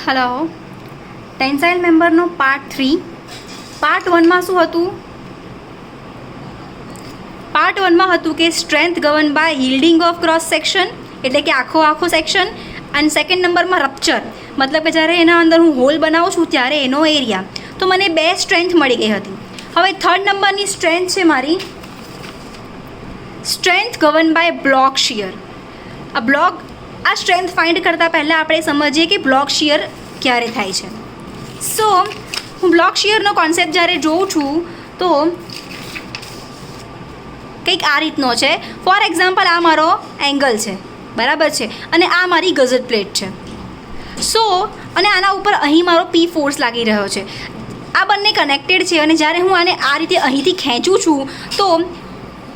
Hello, tensile મેમ્બરનો part 3. Part 1માં શું હતું? પાર્ટ 1માં હતું કે strength govern by yielding of cross section, એટલે કે આખો સેક્શન. અને સેકન્ડ નંબરમાં રપ્ચર, મતલબ કે જ્યારે એના અંદર હું હોલ બનાવું છું ત્યારે એનો એરિયા. તો મને 2 સ્ટ્રેન્થ મળી ગઈ હતી. હવે થર્ડ નંબરની સ્ટ્રેન્થ છે મારી strength govern by block shear. આ સ્ટ્રેન્થ ફાઇન્ડ કરતાં પહેલાં આપણે સમજીએ કે બ્લોક શિયર ક્યારે થાય છે. સો હું બ્લોક શિયરનો કોન્સેપ્ટ જ્યારે જોઉં છું તો કંઈક આ રીતનો છે. ફોર એક્ઝામ્પલ, આ મારો એંગલ છે, બરાબર છે, અને આ મારી ગઝટ પ્લેટ છે. સો અને આના ઉપર અહીં મારો પી ફોર્સ લાગી રહ્યો છે. આ બંને કનેક્ટેડ છે અને જ્યારે હું આને આ રીતે અહીંથી ખેંચું છું તો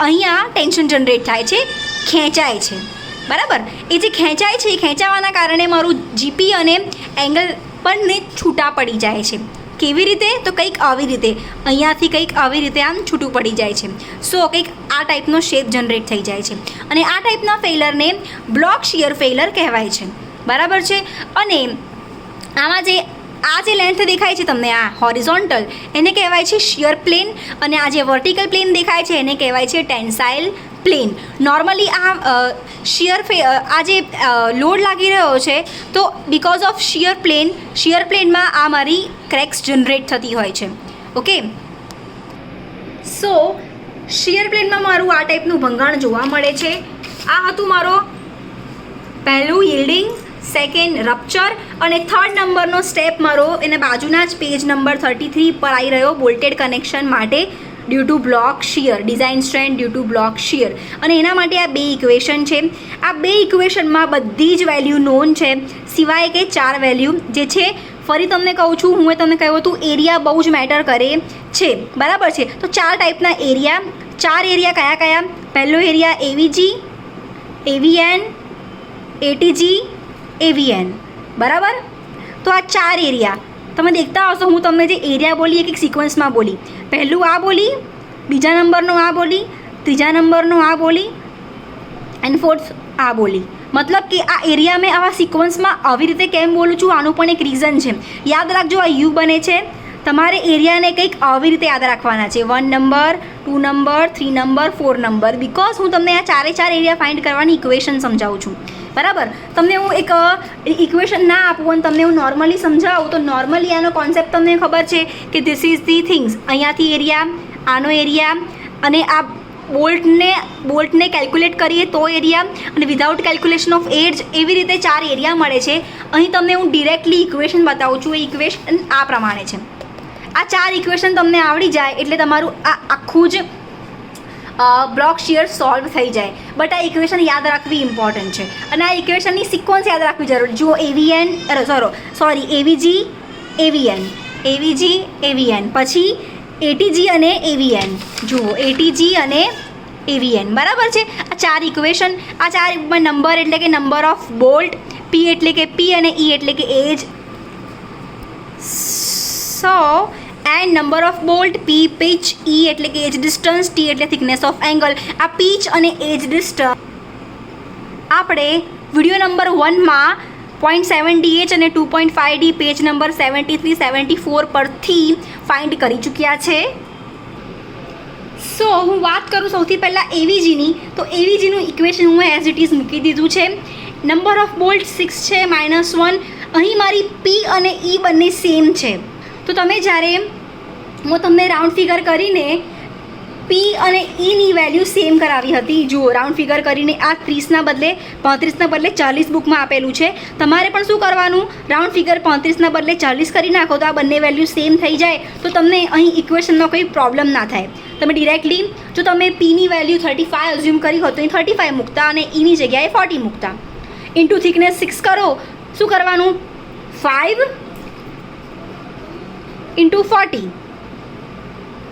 અહીંયા ટેન્શન જનરેટ થાય છે, ખેંચાય છે, બરાબર. એ જે ખેંચાય છે એ ખેંચાવાના કારણે મારું જીપી અને એંગલ બંને છૂટા પડી જાય છે. કેવી રીતે? તો કંઈક આવી રીતે, અહીંયાથી કંઈક આવી રીતે આમ છૂટું પડી જાય છે. સો કંઈક આ ટાઈપનો શેપ જનરેટ થઈ જાય છે અને આ ટાઈપના ફેલરને બ્લોક શિયર ફેલર કહેવાય છે, બરાબર છે. અને આમાં આ જે લેન્થ દેખાય છે તમને, આ હોરિઝોન્ટલ, એને કહેવાય છે શિયર પ્લેન, અને આ જે વર્ટિકલ પ્લેન દેખાય છે એને કહેવાય છે ટેન્સાઇલ પ્લેન. નોર્મલી આ જે લોડ લાગી રહ્યો છે તો બિકોઝ ઓફ શિયર પ્લેનમાં આ મારી ક્રેક્સ જનરેટ થતી હોય છે. ઓકે, સો શિયર પ્લેનમાં મારું આ ટાઈપનું ભંગાણ જોવા મળે છે. આ હતું મારો પહેલું યીલ્ડિંગ, સેકન્ડ રપ્ચર, અને થર્ડ નંબરનો સ્ટેપ મારો એના બાજુના જ પેજ નંબર 33 પર આવી રહ્યો બોલ્ટેડ કનેક્શન માટે due to block shear, design strength due to block shear. અને એના માટે આ 2 ઇક્વેશન છે. આ 2 ઇક્વેશનમાં બધી જ વેલ્યુ નોન છે સિવાય કે 4 વેલ્યુ જે છે. ફરી તમને કહું છું, હું તમને કહ્યું હતું એરિયા બહુ જ મેટર કરે છે, બરાબર છે. તો 4 ટાઈપના એરિયા. 4 એરિયા કયા? પહેલો એરિયા એવીજી, એવીએન, એટીજી, એવીએન, બરાબર. તો આ 4 એરિયા તમે દેખતા હશો. હું તમને જે એરિયા બોલી એક સિક્વન્સમાં બોલી. પહેલું આ બોલી, બીજા નંબરનો આ બોલી, ત્રીજા નંબરનો આ બોલી, એન્ડ ફોર્થ આ બોલી. મતલબ કે આ એરિયા મેં આવા સિક્વન્સમાં આવી રીતે કેમ બોલું છું આનું પણ એક રીઝન છે. યાદ રાખજો, આ યુ બને છે. તમારે એરિયાને કંઈક આવી રીતે યાદ રાખવાના છે. 1 number, 2 number, 3 number, 4 number. Because હું તમને આ 4 એરિયા ફાઇન્ડ કરવાની ઇક્વેશન સમજાવું છું, બરાબર. તમને હું એક ઇક્વેશન ના આપું અને તમને હું નોર્મલી સમજાવું તો નોર્મલી આનો કોન્સેપ્ટ તમને ખબર છે કે ધીસ ઇઝ ધી થિંગ્સ. અહીંયાથી એરિયા, આનો એરિયા, અને આ બોલ્ટને કેલ્ક્યુલેટ કરીએ તો એરિયા, અને વિધાઉટ કેલ્ક્યુલેશન ઓફ એજ, એવી રીતે 4 એરિયા મળે છે. અહીં તમને હું ડિરેક્ટલી ઇક્વેશન બતાવું છું. એ ઇક્વેશન આ પ્રમાણે છે. આ 4 ઇક્વેશન તમને આવડી જાય એટલે તમારું આ આખું જ બ્લોક શિયર સોલ્વ થઈ જાય. બટ આ ઇક્વેશન યાદ રાખવી ઇમ્પોર્ટન્ટ છે અને આ ઇક્વેશનની સિક્વન્સ યાદ રાખવી જરૂરી. જુઓ, એવીજી, એવીએન, એવીજી, એવીએન, પછી એટીજી અને એવીએન. જુઓ, એટીજી અને એવીએન, બરાબર છે. આ 4 ઇક્વેશન. આ 4 નંબર એટલે કે નંબર ઓફ બોલ્ટ, પી એટલે કે પી, અને ઈ એટલે કે edge. So and number of bolt, P pitch, E એટલે કે એજ ડિસ્ટન્સ, ટી એટલે થિકનેસ ઓફ એંગલ. આ પીચ અને એજ ડિસ્ટન્સ આપણે વિડીયો નંબર 1માં 0.7 DH અને 2.5 D પેજ નંબર 73-74 પરથી ફાઇન્ડ કરી ચૂક્યા છે. સો હું વાત કરું સૌથી પહેલાં એવીજીની, તો એવીજીનું ઇક્વેશન હું એઝ ઇટ ઇઝ મૂકી દીધું છે. નંબર ઓફ બોલ્ટ 6 છે, -1. અહીં મારી પી અને ઈ બંને સેમ છે. તો તમે જ્યારે હું તમને રાઉન્ડ ફિગર કરીને પી અને ઈની વેલ્યુ સેમ કરાવી હતી. જુઓ, રાઉન્ડ ફિગર કરીને આ 35 બદલે 40 બુકમાં આપેલું છે. તમારે પણ શું કરવાનું? રાઉન્ડ ફિગર 35 બદલે 40 કરી નાખો તો આ બંને વેલ્યુ સેમ થઈ જાય. તો તમને અહીં ઇક્વેશનમાં કોઈ પ્રોબ્લેમ ના થાય. તમે ડિરેક્ટલી, જો તમે પીની વેલ્યુ 35 અઝ્યુમ કરી હોત તો અહીં 35 મૂકતા અને ઈની જગ્યાએ 40 મૂકતા. ઇન્ટુ થિકનેસ 6 કરો. શું કરવાનું? 5 ઇન્ટુ 40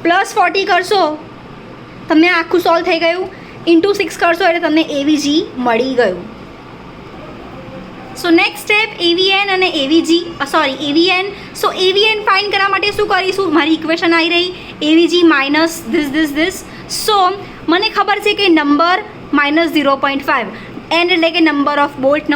પ્લસ 40 કરશો, તમને આખું સોલ્વ થઈ ગયું. ઇન્ટુ 6 કરશો એટલે તમને એવીજી મળી ગયું. સો નેક્સ્ટ સ્ટેપ એવીએન અને એવીએન. સો એવીએન ફાઇન્ડ કરવા માટે શું કરીશું? મારી ઇક્વેશન આવી રહી એવીજી માઇનસ ધીસ. સો મને ખબર છે કે નંબર -0.5, એન એટલે કે નંબર ઓફ બોલ્ટ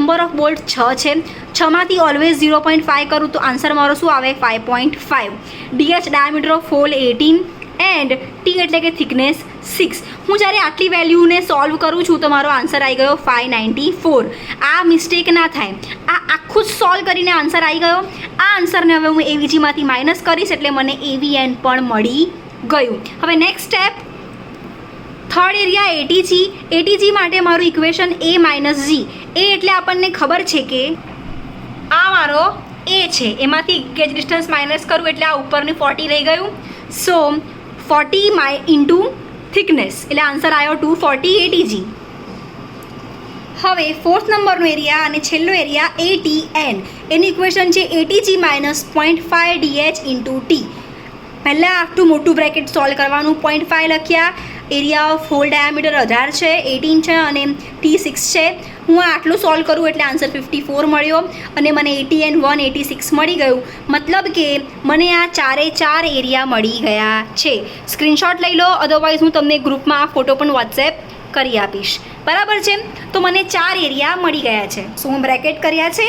6 છે. 6માંથી ઓલવેઝ 0.5 કરું તો આન્સર મારો શું આવે 5.5. DH diameter of hole 18 and T એટલે કે થિકનેસ 6. હું જ્યારે આટલી વેલ્યુને સોલ્વ કરું છું તો મારો આન્સર આવી ગયો 594. આ મિસ્ટેક ના થાય, આ આખું જ સોલ્વ કરીને આન્સર આવી ગયો. આ આન્સરને હવે હું એવીજીમાંથી માઇનસ કરીશ એટલે મને એવીએન પણ મળી ગયું. હવે next step, third area ATG. ATG માટે મારું ઇક્વેશન એ માઇનસ જી. એ એટલે આપણને ખબર છે કે આ મારો એ છે, એમાંથી ગેજ ડિસ્ટન્સ માઇનસ કરું એટલે આ ઉપરની 40 રહી ગયું. સો 40 ઇન્ટુ થિકનેસ એટલે આન્સર આવ્યો 240 એટીજી. હવે ફોર્થ નંબરનો એરિયા અને છેલ્લો એરિયા એટીએન. એની ઇક્વેશન છે ATG minus 0.5 DH into T. પહેલાં આટલું મોટું બ્રેકેટ સોલ્વ કરવાનું. 0.5 લખ્યા, એરિયા ઓફ હોલ ડાયામીટર 18 છે, 18 છે અને ટી 6 છે. હું આટલું સોલ્વ કરું એટલે આન્સર 54 મળ્યો અને મને એટીએન 186 મળી ગયું. મતલબ કે મને આ 4 એરિયા મળી ગયા છે. સ્ક્રીનશોટ લઈ લો, અધરવાઇઝ હું તમને ગ્રુપમાં આ ફોટો પણ વોટ્સએપ કરી આપીશ. બરાબર છે, તો મને 4 એરિયા મળી ગયા છે. સો હું બ્રેકેટ કર્યા છે,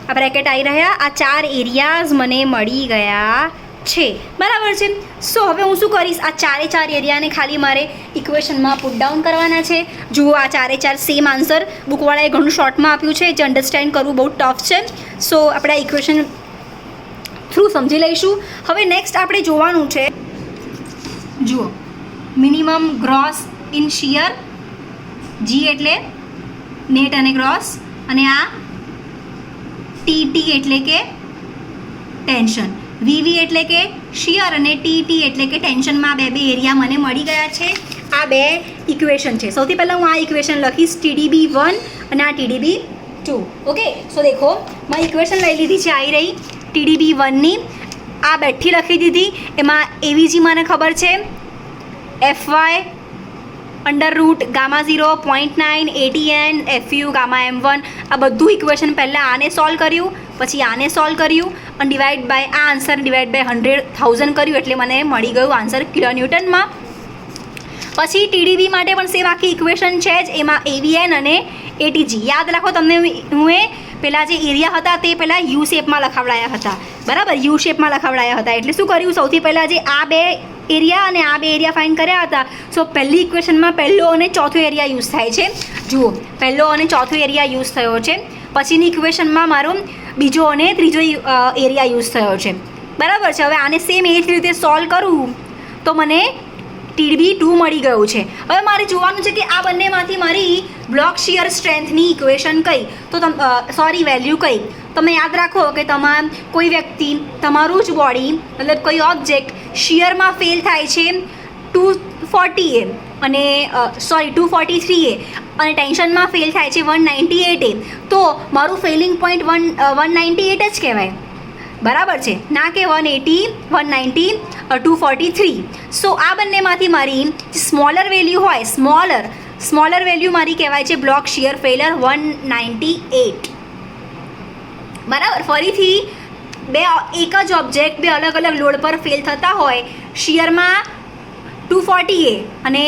આ બ્રેકેટ આવી રહ્યા, આ 4 એરિયાઝ મને મળી ગયા છે. બરાબર છે. સો હવે હું શું કરીશ, આ 4 એરિયાને ખાલી મારે ઇક્વેશનમાં પુટ ડાઉન કરવાના છે. જુઓ આ 4 સેમ આન્સર બુકવાળાએ ઘણું શોર્ટમાં આપ્યું છે, જે અન્ડરસ્ટેન્ડ કરવું બહુ ટફ છે. સો આપણે આ ઇક્વેશન થ્રુ સમજી લઈશું. હવે નેક્સ્ટ આપણે જોવાનું છે, જુઓ મિનિમમ ગ્રોસ ઇન શિયર, જી એટલે નેટ અને ગ્રોસ, અને આ ટી એટલે કે ટેન્શન, વીવી એટલે કે શિયર અને ટી એટલે કે ટેન્શનમાં બે એરિયા મને મળી ગયા છે. આ 2 ઇક્વેશન છે. સૌથી પહેલાં હું આ ઇક્વેશન લખીશ TDB1 અને આ TDB2. ઓકે, સો દેખો મેં ઇક્વેશન લઈ લીધી છે, આવી રહી TDB1ની. આ બેઠી લખી દીધી. એમાં એવીજી મને ખબર છે FY √ gamma 0 0.9 ATN FU gamma M1. આ બધું ઇક્વેશન પહેલાં આને સોલ્વ કર્યું, પછી આને સોલ્વ કર્યું અને ડિવાઈડ બાય આ આન્સર ડિવાઈડ બાય 100,000 કર્યું એટલે મને મળી ગયું આન્સર કિલોન્યુટનમાં. પછી TDB માટે પણ સેમ આખી ઇક્વેશન છે જ. એમાં AVN અને ATG યાદ રાખો. તમને હું એ પહેલાં જે એરિયા હતા તે પહેલાં યુ શેપમાં લખાવડાયા હતા. બરાબર, યુ શેપમાં લખાવડાયા હતા. એટલે શું કર્યું, સૌથી પહેલાં જે આ 2 એરિયા અને આ 2 એરિયા ફાઇન્ડ કર્યા હતા. સો પહેલી ઇક્વેશનમાં પહેલો અને ચોથો એરિયા યુઝ થાય છે. જુઓ પહેલો અને ચોથો એરિયા યુઝ થયો છે. પછીની ઇક્વેશનમાં મારો બીજો અને ત્રીજો એરિયા યુઝ થયો છે. બરાબર છે. હવે આને સેમ એ જ રીતે સોલ્વ કરું તો મને TDB2 મળી ગયું છે. હવે મારે જોવાનું છે કે આ બંનેમાંથી મારી બ્લોક શિયર સ્ટ્રેન્થની ઇક્વેશન કઈ, તો વેલ્યુ કઈ. તમે યાદ રાખો કે કોઈ વ્યક્તિ, તમારું જ બોડી મતલબ કોઈ ઓબ્જેક્ટ શિયરમાં ફેલ થાય છે 240 અને 243 અને ટેન્શનમાં ફેલ થાય છે 198 તો મારું ફેલિંગ પોઈન્ટ 198 જ કહેવાય. બરાબર છે, ના કે 180, 190, 243. સો આ બંનેમાંથી મારી સ્મોલર વેલ્યુ હોય, સ્મોલર વેલ્યુ મારી કહેવાય છે બ્લોક શિયર ફેલર 198. બરાબર. ફરીથી એક જ ઓબ્જેક્ટ 2 અલગ અલગ લોડ પર ફેલ થતા હોય, શિયરમાં 240 અને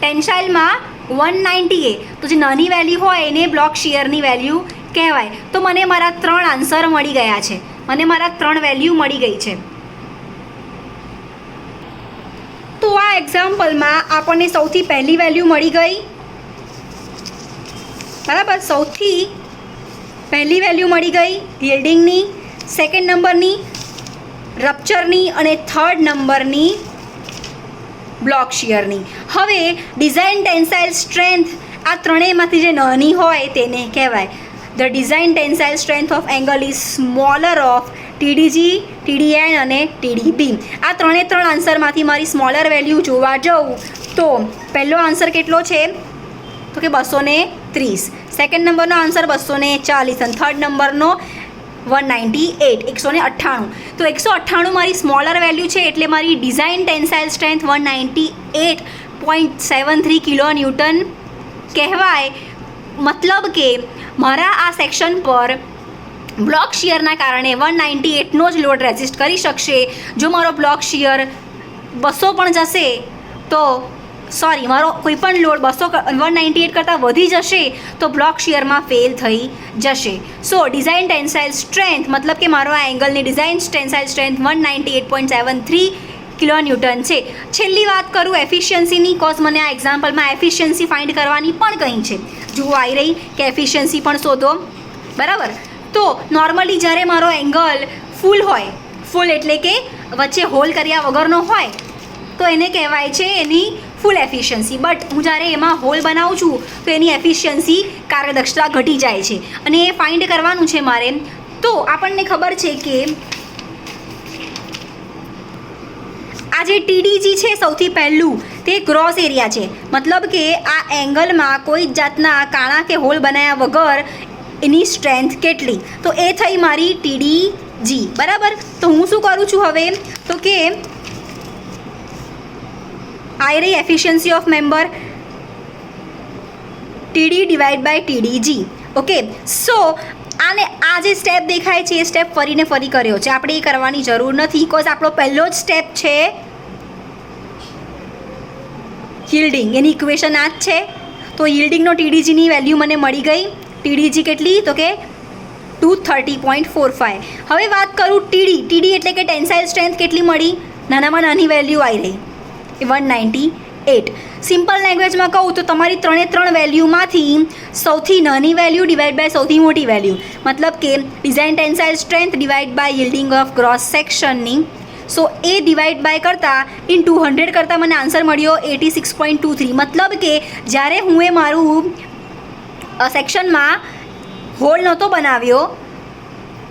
ટેન્સાઇલમાં 190 તો જે નાની વેલ્યુ હોય એને બ્લોક શિયરની વેલ્યુ કહેવાય. તો મને મારા 3 આન્સર મળી ગયા છે, મને મારા 3 વેલ્યુ મળી ગઈ છે. તો આ એક્ઝામ્પલમાં આપણને સૌથી પહેલી વેલ્યુ મળી ગઈ. બરાબર, સૌથી પહેલી વેલ્યુ મળી ગઈ યીલ્ડિંગની, સેકન્ડ નંબરની રપ્ચરની અને થર્ડ નંબરની બ્લોક શિયરની. હવે ડિઝાઇન ટેન્સાઇલ સ્ટ્રેન્થ આ ત્રણેયમાંથી જે નાની હોય તેને કહેવાય. The design tensile strength of angle is smaller of TDG, TDN અને TDB. આ 3 આન્સરમાંથી મારી સ્મોલર વેલ્યુ જોવા જાઉં તો પહેલો આન્સર કેટલો છે તો કે 230, સેકન્ડ નંબરનો આન્સર 240 અને થર્ડ નંબરનો 198, 198. તો 198 મારી સ્મોલર વેલ્યુ છે એટલે મારી ડિઝાઇન ટેન્સાઇલ સ્ટ્રેન્થ 198.73 કિલોન્યુટન કહેવાય. મતલબ કે મારા આ સેક્શન પર બ્લોક શિયરના કારણે 198નો જ લોડ રેઝિસ્ટ કરી શકશે. જો મારો બ્લોક શિયર 200 પણ જશે તો સોરી મારો કોઈ પણ લોડ 198 કરતાં વધી જશે તો બ્લોક શિયરમાં ફેલ થઈ જશે. સો ડિઝાઇન ટેન્સાઇલ સ્ટ્રેન્થ મતલબ કે મારો આ એંગલની ડિઝાઇન ટેન્સાઇલ સ્ટ્રેન્થ 198.73 કિલોન્યુટન છે. છેલ્લી વાત કરું એફિશિયન્સીની, કોઝ મને આ એક્ઝામ્પલમાં એફિશિયન્સી ફાઇન્ડ કરવાની પણ કહી છે. જુઓ આવી રહી કે એફિશિયન્સી પણ શોધો. બરાબર, તો નોર્મલી જ્યારે મારો એંગલ ફૂલ હોય, ફૂલ એટલે કે વચ્ચે હોલ કર્યા વગરનો હોય તો એને કહેવાય છે એની ફૂલ એફિશિયન્સી. બટ હું જ્યારે એમાં હોલ બનાવું છું તો એની એફિશિયન્સી કાર્યદક્ષતા ઘટી જાય છે અને એ ફાઇન્ડ કરવાનું છે મારે. તો આપણને ખબર છે કે આ જે TDG છે સૌથી પહેલું તે ગ્રોસ એરિયા છે, મતલબ કે આ એંગલમાં કોઈ જ જાતના કાણા કે હોલ બનાવ્યા વગર એની સ્ટ્રેન્થ કેટલી, તો એ થઈ મારી TDG. બરાબર, તો હું શું કરું છું હવે તો કે આવી રહી efficiency of member TD divide by TDG. Okay, so આને આ જે સ્ટેપ દેખાય છે એ સ્ટેપ ફરીને ફરી કર્યો છે, આપણે એ કરવાની જરૂર નથી, કોઝ આપણો પહેલો જ સ્ટેપ છે યીલ્ડિંગ. એની ઇક્વેશન આ જ છે. તો યીલ્ડિંગનો TDGની વેલ્યુ મને મળી ગઈ. TDG કેટલી તો કે 230.45. હવે વાત કરું TD એટલે કે ટેન્સાઇલ સ્ટ્રેન્થ કેટલી મળી, નાનામાં નાની વેલ્યુ આવી રહી 198. સિમ્પલ લેંગ્વેજમાં કહું તો તમારી 3 વેલ્યુમાંથી સૌથી નાની વેલ્યુ ડિવાઇડ બાય સૌથી મોટી વેલ્યુ, મતલબ કે design tensile strength divide by yielding of gross સેક્શનની. સો એ ડિવાઇડ બાય કરતાં ઇન 200 કરતાં મને આન્સર મળ્યો 86.23. મતલબ કે જ્યારે હું એ મારું સેક્શનમાં હોલ નહોતો બનાવ્યો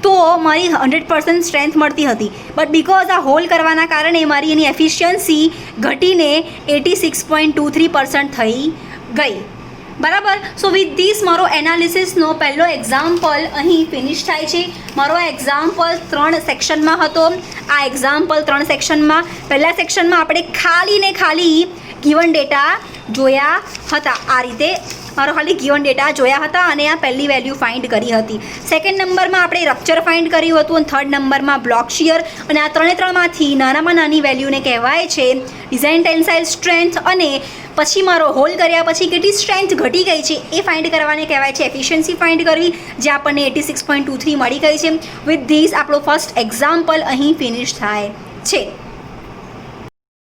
તો મારી 100% સ્ટ્રેન્થ મળતી હતી, બટ બિકોઝ આ હોલ કરવાના કારણે મારી એની એફિશિયન્સી ઘટીને 86.23% થઈ ગઈ. બરાબર, સો વિથ ધીસ મારો એનાલિસિસનો પહેલો એક્ઝામ્પલ અહીં ફિનિશ થાય છે. મારો આ એક્ઝામ્પલ 3 સેક્શનમાં હતો. આ એક્ઝામ્પલ 3 સેક્શનમાં, પહેલા સેક્શનમાં આપણે ખાલી ગિવન ડેટા જોયા હતા. આ રીતે મારો ખાલી ગિવન ડેટા જોયા હતા અને આ પહેલી વેલ્યુ ફાઇન્ડ કરી હતી. સેકન્ડ નંબરમાં આપણે રપ્ચર ફાઇન્ડ કર્યું હતું અને થર્ડ નંબરમાં બ્લોક શિયર. અને આ 3માંથી નાનામાં નાની વેલ્યુને કહેવાય છે ડિઝાઇન ટેન્સાઇલ સ્ટ્રેન્થ, અને પછી મારો હોલ કર્યા પછી કેટલી સ્ટ્રેન્થ ઘટી ગઈ છે એ ફાઇન્ડ કરવાને કહેવાય છે એફિશિયન્સી ફાઇન્ડ કરવી, જે આપણને 86.23 મળી ગઈ છે. વિથ ધીસ આપણો ફર્સ્ટ એક્ઝામ્પલ અહીં ફિનિશ થાય છે.